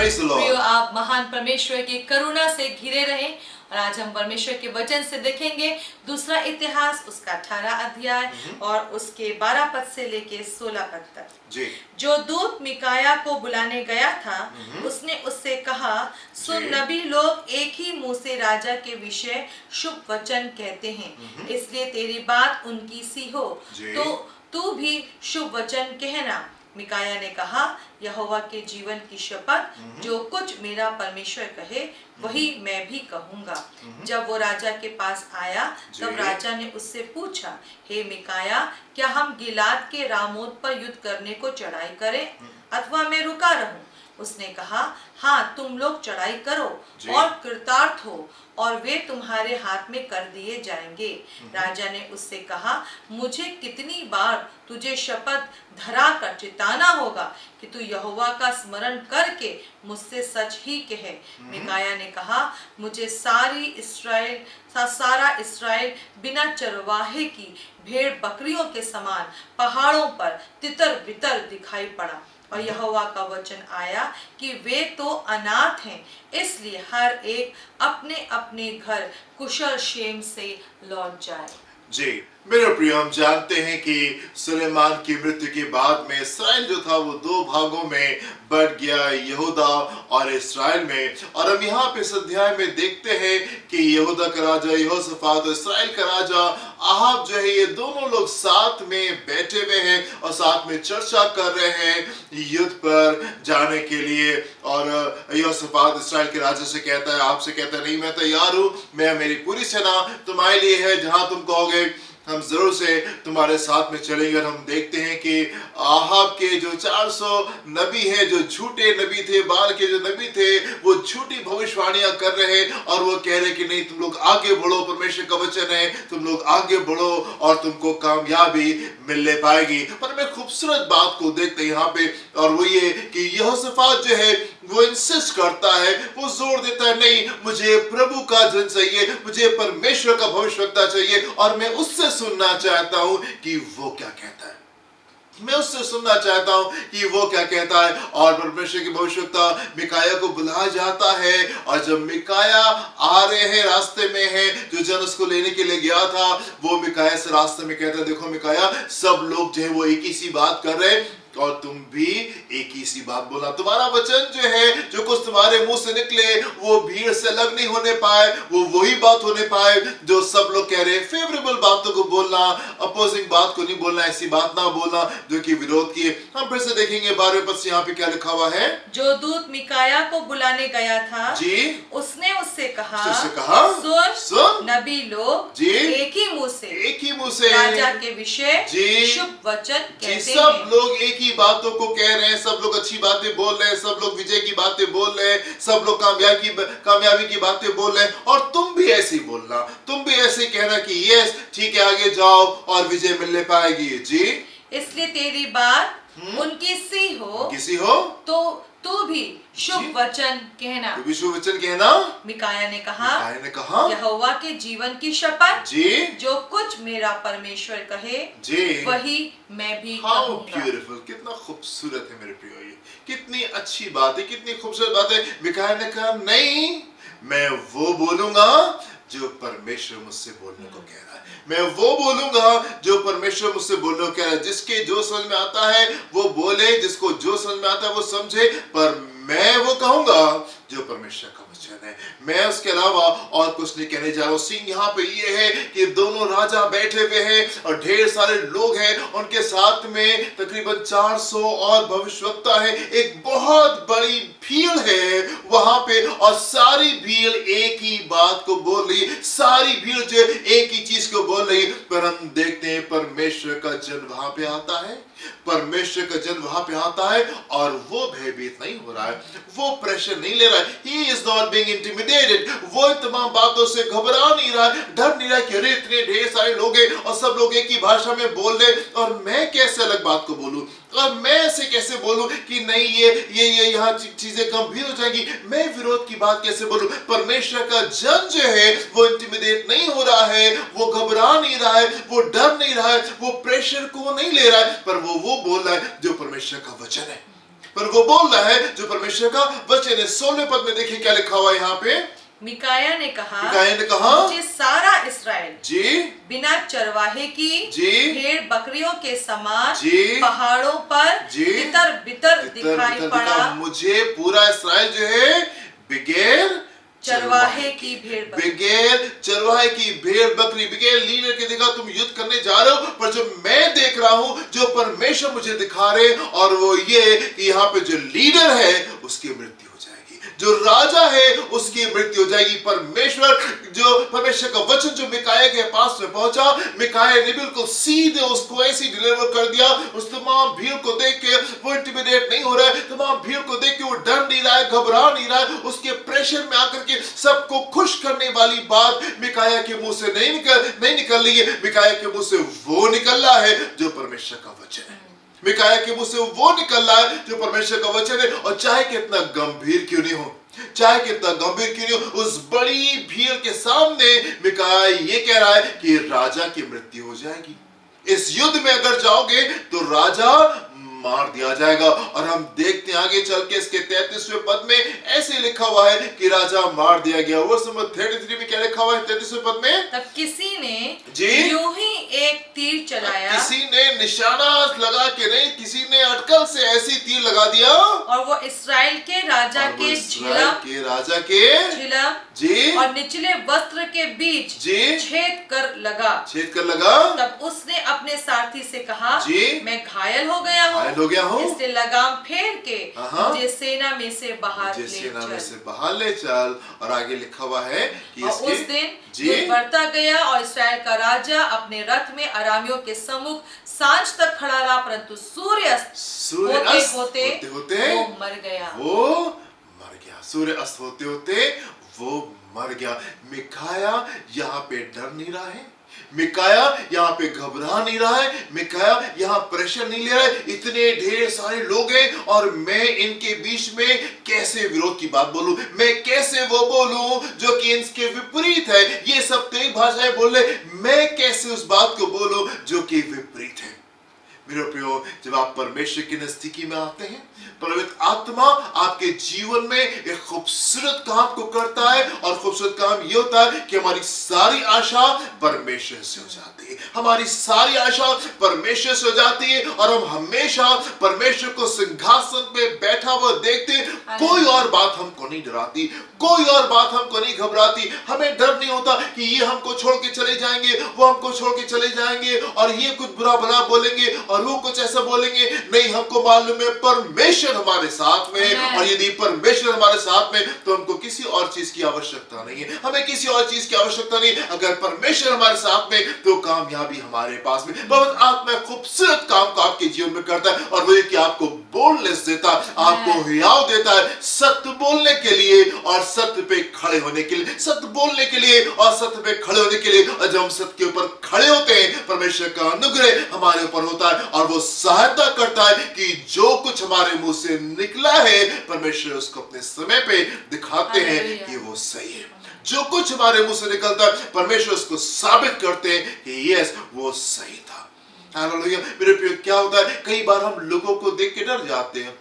Praise the प्रियो, Lord. आप महान परमेश्वर की करुणा से घिरे रहें। और आज हम परमेश्वर के वचन से देखेंगे दूसरा इतिहास उसका 18 अध्याय और उसके 12 पद से लेके 16 पद तक। जी जो दूत मिकाया को बुलाने गया था उसने उससे कहा, सुन, जी। नबी लोग एक ही मुंह से राजा के विषय शुभ वचन कहते हैं, इसलिए तेरी बात उनकी सी हो जी। तो तू भी शुभ वचन कहना। मिकाया ने कहा, यहोवा के जीवन की शपथ, जो कुछ मेरा परमेश्वर कहे वही मैं भी कहूंगा। जब वो राजा के पास आया तब जी। राजा ने उससे पूछा, हे मिकाया, क्या हम गिलाद के रामोत पर युद्ध करने को चढ़ाई करें अथवा मैं रुका रहूं? उसने कहा, हाँ, तुम लोग चढ़ाई करो जी। और कृतार्थ हो और वे तुम्हारे हाथ में कर दिए जाएंगे। राजा ने उससे कहा, मुझे कितनी बार तुझे शपथ धरा कर चिताना होगा कि तू यहोवा का स्मरण करके मुझसे सच ही कहे। मिकाया ने कहा, मुझे सारा इस्राएल बिना चरवाहे की भेड़ बकरियों के समान पहाड़ों पर तितर बितर दिखाई पड़ा। और यहोवा का वचन आया कि वे तो अनाथ हैं, इसलिए हर एक अपने अपने घर कुशल क्षेम से लौट जाए। जी मेरे प्रिय, हम जानते हैं कि सुलेमान की मृत्यु के बाद में इस्राएल जो था वो दो भागों में बट गया, यहूदा और इस्राएल में। और हम यहाँ पे इस अध्याय में देखते हैं कि यहूदा का राजा यहोशाफात और इस्राएल का राजा आहाब जो है, ये दोनों लोग साथ में बैठे हुए हैं और साथ में चर्चा कर रहे हैं युद्ध पर जाने के लिए। और यहोशाफात इस्राएल के राजा से कहता है, आपसे कहता है, नहीं मैं तैयार हूँ, मैं मेरी पूरी सेना तुम्हारे लिए है, जहां तुम कहोगे हम जरूर से तुम्हारे साथ में चलेंगे। और हम देखते हैं कि आहाब के जो 400 नबी हैं, जो झूठे नबी थे, बाल के जो नबी थे, वो झूठी भविष्यवाणियां कर रहे हैं और वो कह रहे कि नहीं, तुम लोग आगे बढ़ो, परमेश्वर का वचन है, तुम लोग आगे बढ़ो और तुमको कामयाबी मिलने पाएगी। पर मैं खूबसूरत बात को देखते हैं यहाँ पे, और वो ये कि यहोशाफात जो है वो इंसिस्ट करता है, वो जोर देता है, नहीं, मुझे प्रभु का जन चाहिए, मुझे परमेश्वर का भविष्यवक्ता चाहिए और मैं उससे सुनना चाहता हूं कि वो क्या कहता है। मैं उससे सुनना चाहता हूं कि वो क्या कहता है। और परमेश्वर की भविष्यवक्ता मिकाया को बुलाया जाता है, और जब मिकाया आ रहे हैं, रास्ते में है, जो जन उसको लेने के लिए गया था, वो मिकाया से रास्ते में कहता है, देखो मिकाया, सब लोग जो है वो एक ही सी बात कर रहे हैं और तुम भी एक ही सी बात बोला। तुम्हारा वचन जो है, जो कुछ तुम्हारे मुंह से निकले, वो भीड़ से अलग नहीं होने पाए, वो वही बात होने पाए जो सब लोग कह रहे हैं। फेवरेबल बातों को बोलना, अपोजिंग बात को नहीं बोलना, ऐसी बात ना बोलना जो कि विरोध की। हम फिर से देखेंगे 12वें पद से यहाँ पे क्या लिखा हुआ है। जो दूत मिकाया को बुलाने गया था जी, उसने उससे कहा, सुन, नबी लोग जी, एक ही मुंह से राजा के विषय जी, शुभ वचन कहते हैं। सब लोग एक ही बातों को कह रहे हैं, सब लोग अच्छी बातें बोल रहे हैं, सब लोग विजय की बातें बोल रहे हैं, सब लोग कामयाबी की बातें बोल रहे हैं। और तुम भी ऐसे ही बोलना, तुम भी ऐसे कहना कि यस ठीक है, आगे जाओ और विजय मिलने पाएगी। जी, इसलिए तेरी बात उनकी सी हो, किसी हो तो तू भी शुभ वचन कहना। तू भी शुभ वचन कहना। मिकाया ने कहा, यहोवा के जीवन की शपथ, जी, जो कुछ मेरा परमेश्वर कहे जी, वही मैं भी कहूंगा। ब्यूटीफुल, कितना खूबसूरत है मेरे प्रियो, ये कितनी अच्छी बात है, कितनी खूबसूरत बात है। मिकाया ने कहा, नहीं, मैं वो बोलूंगा जो परमेश्वर मुझसे बोलने को कह रहा है, मैं वो बोलूंगा जो परमेश्वर मुझसे बोलने को कह रहा है। जिसके जो समझ में आता है वो बोले, जिसको जो समझ में आता है वो समझे, पर मैं वो कहूंगा जो परमेश्वर का वचन है। मैं उसके अलावा और कुछ नहीं कहने जा रहा हूं। सीन यहाँ पे ये है कि दोनों राजा बैठे हुए हैं और ढेर सारे लोग हैं, उनके साथ में तकरीबन 400 और भविष्यवक्ता है। एक बहुत बड़ी भीड़ है वहां पे, और सारी भीड़ एक ही बात को बोल रही, सारी भीड़ जो एक ही चीज को बोल रही। पर हम देखते हैं परमेश्वर का जन वहां पे आता है, परमेश्वर का जन वहां पे आता है, और वो भयभीत नहीं हो रहा है, वो प्रेशर नहीं ले रहा है। He is not being intimidated, वो इन तमाम बातों से घबरा नहीं रहा है, डर नहीं रहा है कि अरे इतने ढेर सारे लोग हैं और सब लोग एक ही भाषा में बोल रहे, और मैं कैसे अलग बात को बोलूं, और मैं ऐसे कैसे बोलूं कि नहीं ये यहाँ चीजें गंभीर हो जाएंगी, मैं विरोध की बात कैसे बोलूं। परमेश्वर का जन जो है वो इंटिमिडेट नहीं हो रहा है, वो घबरा नहीं रहा है, वो डर नहीं रहा है, वो प्रेशर को नहीं ले रहा है, पर वो बोल रहा है जो परमेश्वर का वचन है। पर वो बोल रहा है जो परमेश्वर का वचन है। 16वें पद में देखिए क्या लिखा हुआ है यहाँ पे। मिकाया ने कहा, मुझे सारा इस्राएल जी बिना चरवाहे की जी भेड़ बकरियों के समान जी पहाड़ों पर जी तितर बितर दिखाई पड़ा। मुझे पूरा इस्राएल जो है बगैर चरवाहे की भेड़ बकरी, बगैर चरवाहे की भेड़ बकरी, बगैर लीडर के देखा तुम युद्ध करने जा रहे हो, पर जो मैं देख रहा हूं, जो परमेश्वर मुझे दिखा रहे, और वो ये कि यहाँ पे जो लीडर है उसकी मृत्यु हो जाएगी, जो राजा है उसकी मृत्यु हो जाएगी। परमेश्वर का वचन जो मिकाया के पास में पहुंचा, मिकाया ने बिल्कुल सीधे उसको ऐसे डिलीवर कर दिया। उस तमाम भीड़ को देख के वो इंटिमिडेट नहीं हो रहा है, तमाम भीड़ को देख के वो डर नहीं रहा है, घबरा नहीं रहा है। उसके प्रेशर में आकर के सबको खुश करने वाली बात मिकाया के मुंह से नहीं निकल रही है। मिकाया के मुंह से वो निकल रहा है जो परमेश्वर का वचन है। मिकाया के मुंह से वो निकल रहा है जो परमेश्वर का वचन है। और चाहे कितना गंभीर क्यों नहीं हो, चाहे कितना गंभीर क्यों नहीं हो, उस बड़ी भीड़ के सामने मिकाया ये कह रहा है कि राजा की मृत्यु हो जाएगी। इस युद्ध में अगर जाओगे तो राजा मार दिया जाएगा। और हम देखते हैं आगे चल के इसके 33वें पद में ऐसे लिखा हुआ है कि राजा मार दिया गया। वर्स नंबर 33 में क्या लिखा हुआ है 33वें पद में? तब किसी ने जी यूं ही एक तीर चलाया, किसी ने निशाना लगा के नहीं, किसी ने अटकल से ऐसी तीर लगा दिया, और वो इस्राएल के राजा के झिलम जी और निचले वस्त्र के बीच जी छेद कर लगा। तब उसने अपने सारथी से कहा, जी मैं घायल हो गया हूँ, इसलिए लगाम फेर के मुझे सेना में से बाहर ले चल। और आगे लिखा हुआ है कि और उस दिन युद्ध बढ़ता गया और इस्राएल का राजा अपने रथ में अरामियों के सम्मुख सांझ तक खड़ा रहा, परंतु सूर्यास्त होते वो मर गया। सूर्य अस्त होते होते वो मर गया। मिकाया यहाँ पे डर नहीं रहा है, मिकाया यहाँ पे घबरा नहीं रहा है, मिकाया यहाँ प्रेशर नहीं ले रहा है। इतने ढेर सारे लोग हैं और मैं इनके बीच में कैसे विरोध की बात बोलूं, मैं कैसे वो बोलूं जो कि इनके विपरीत है। ये सब कई भाषाएं बोल रहे, मैं कैसे उस बात को बोलूं जो कि विपरीत है। मेरे प्रियो, जब आप परमेश्वर की नजदीकी में आते हैं, पवित्र आत्मा आपके जीवन में एक खूबसूरत काम को करता है। और खूबसूरत काम ये होता है कि हमारी सारी आशा परमेश्वर से हो जाती है, हमारी सारी आशा परमेश्वर से हो जाती है। और हम हमेशा परमेश्वर को सिंहासन पे बैठा हुआ देखते हैं। कोई और बात हमको नहीं डराती, कोई और बात हमको नहीं घबराती। हमें डर नहीं होता कि ये हमको छोड़ के चले जाएंगे, वो हमको छोड़ के चले जाएंगे, और ये कुछ बुरा भला बोलेंगे और वो कुछ ऐसा बोलेंगे। नहीं, हमको मालूम है परमेश्वर हमारे साथ में, और यदि परमेश्वर हमारे साथ में तो हमको किसी और चीज की आवश्यकता नहीं है, हमें किसी और चीज की आवश्यकता नहीं। अगर परमेश्वर हमारे साथ में तो कामयाबी हमारे पास में। पवित्र आत्मा खूबसूरत काम को आपके जीवन में करता है, और वो ये कि आपको बोलनेस देता है, आपको हियाव देता है सत्य बोलने के लिए और सत्य पे खड़े होने के लिए, सत्य बोलने के लिए और सत्य पे खड़े होने के लिए। और जब हम सत्य के ऊपर खड़े होते हैं, परमेश्वर का अनुग्रह हमारे ऊपर होता है, और वो सहायता करता है कि जो कुछ हमारे मुंह से निकला है, परमेश्वर उसको अपने समय पे दिखाते हैं कि वो सही है। जो कुछ हमारे मुंह से निकलता है, परमेश्वर उसको साबित करते हैं कि यस, वो सही था। हालेलुया। मेरे प्रिय, क्या होता है, कई बार हम लोगों को देख के डर जाते हैं,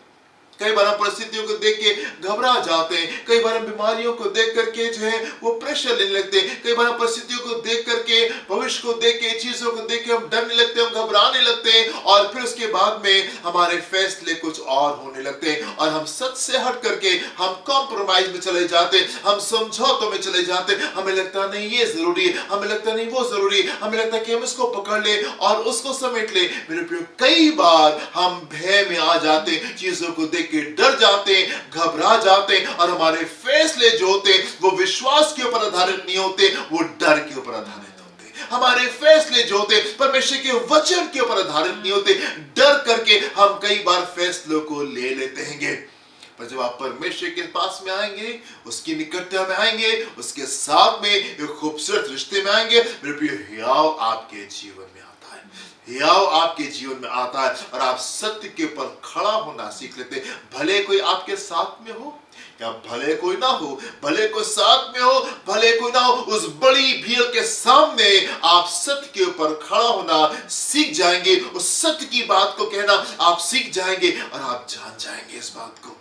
कई बार हम परिस्थितियों को देख के घबरा जाते हैं, कई बार हम बीमारियों को देख करके जो है वो प्रेशर लेने लगते हैं, कई बार हम परिस्थितियों को देख करके, भविष्य को देख के, चीजों को देख के हम डरने लगते हैं, हम घबराने लगते हैं, और फिर उसके बाद में हमारे फैसले कुछ और होने लगते हैं, और हम सच से हट करके हम कॉम्प्रोमाइज में चले जाते हैं, हम समझौतों में चले जाते हैं। हमें लगता नहीं ये जरूरी है, हमें लगता नहीं वो जरूरी है, हमें लगता है कि हम इसको पकड़ ले और उसको समेट ले। मेरे प्रिय, कई बार हम भय में आ जाते हैं, चीजों को देख के डर जाते हैं, घबरा जाते हैं, और हमारे फैसले जो होते हैं वो विश्वास के ऊपर आधारित नहीं होते, वो डर के ऊपर आधारित होते हैं। हमारे फैसले जो होते हैं परमेश्वर के वचन के ऊपर आधारित नहीं होते। डर करके हम कई बार फैसलों को ले लेते हैं। और जब आप परमेश्वर के पास में आएंगे, उसकी निकटता में आएंगे, उसके साथ में एक खूबसूरत रिश्ते में आएंगे, मेरे प्रिय, हियाव आपके जीवन में आता है, हियाव आपके जीवन में आता है और आप सत्य के ऊपर खड़ा होना सीख लेते हैं। भले कोई आपके साथ में हो या भले कोई ना हो, भले कोई साथ में हो, भले कोई ना हो, उस बड़ी भीड़ के सामने आप सत्य के ऊपर खड़ा होना सीख जाएंगे, उस सत्य की बात को कहना आप सीख जाएंगे और आप जान जाएंगे इस बात को।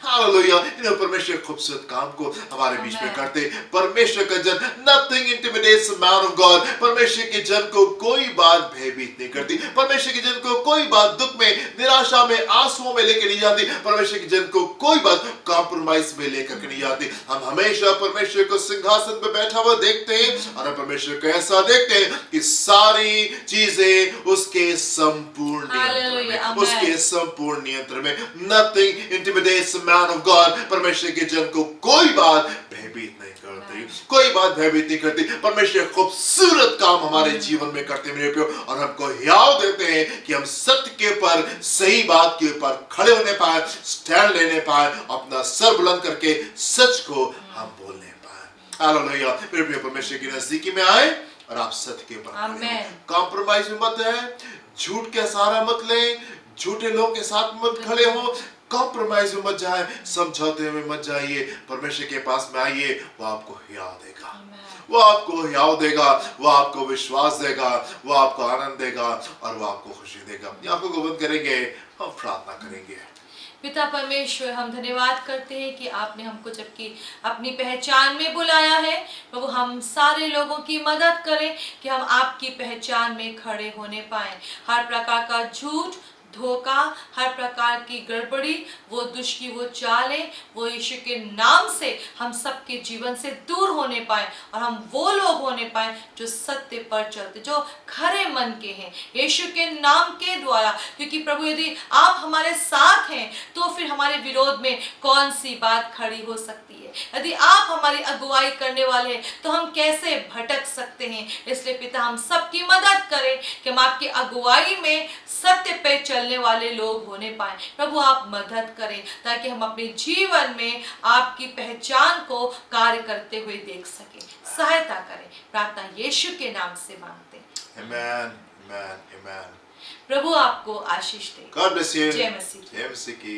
हालेलुया। इन परमेश्वर खूबसूरत काम को हमारे बीच में करते। परमेश्वर का जन, nothing intimidates the man of God. परमेश्वर के जन को कोई बात भयभीत नहीं करती। परमेश्वर के जन को कोई बात दुख में, निराशा में, आंसुओं में लेकर नहीं जाती। परमेश्वर के जन को कोई बात कॉम्प्रोमाइज में लेकर नहीं जाती। हम हमेशा परमेश्वर को सिंहासन पर बैठा हुआ देखते हैं और हम परमेश्वर को ऐसा देखते हैं कि सारी चीजें उसके संपूर्ण नियंत्रण में, उसके संपूर्ण नियंत्रण में। Nothing intimidates man of God. परमेश्वर के जन को कोई बात भयभीत नहीं करती, कोई बात भयभीत नहीं करती। परमेश्वर खूबसूरत काम हमारे जीवन में करते हैं मेरे प्रियो, और हमको हियाव देते हैं कि हम सत्य के ऊपर, सही बात के ऊपर खड़े होने पाए, स्टैंड लेने पाए, अपना सर बुलंद करके सच को हम बोलने पाए। हालेलुया। मेरे प्रियो, परमेश्वर की नजदीकी में आए और आप सत्य के ऊपर कॉम्प्रोमाइज में मत है, झूठ का सहारा मत लें, झूठे लोगों के साथ मत खड़े हो, कॉम्प्रोमाइज में मत जाए, समझौते में मत जाइए। परमेश्वर के पास में आइए, वो आपको हियाव देगा, वो आपको हियाव देगा, वो आपको विश्वास देगा, वो आपको आनंद देगा और वो आपको खुशी देगा। अपनी आंखों को बंद करेंगे, हम प्रार्थना करेंगे। पिता परमेश्वर, हम धन्यवाद करते हैं कि आपने हमको जबकि अपनी पहचान में बुलाया है, प्रभु हम सारे लोगों की मदद करें कि हम आपकी पहचान में खड़े होने पाएं। हर प्रकार का झूठ, धोखा, हर प्रकार की गड़बड़ी, वो दुष्ट की वो चालें, वो यीशु के नाम से हम सबके जीवन से दूर होने पाए और हम वो लोग होने पाए जो सत्य पर चलते, जो खरे मन के हैं यीशु के नाम के द्वारा। क्योंकि प्रभु यदि आप हमारे साथ हैं तो फिर हमारे विरोध में कौन सी बात खड़ी हो सकती है। यदि आप हमारी अगुवाई करने वाले हैं तो हम कैसे भटक सकते हैं। इसलिए पिता हम सबकी मदद करें कि हम आपकी अगुवाई में सत्य पे चलने वाले लोग होने पाए। प्रभु आप मदद करें ताकि हम अपने जीवन में आपकी पहचान को कार्य करते हुए देख सकें। सहायता करें, प्रार्थना यीशु के नाम से मांगते हैं। आमेन, आमेन, आमेन। प्रभु आपको आशीष दे। God bless you. जय मसीह। जय मसीह की।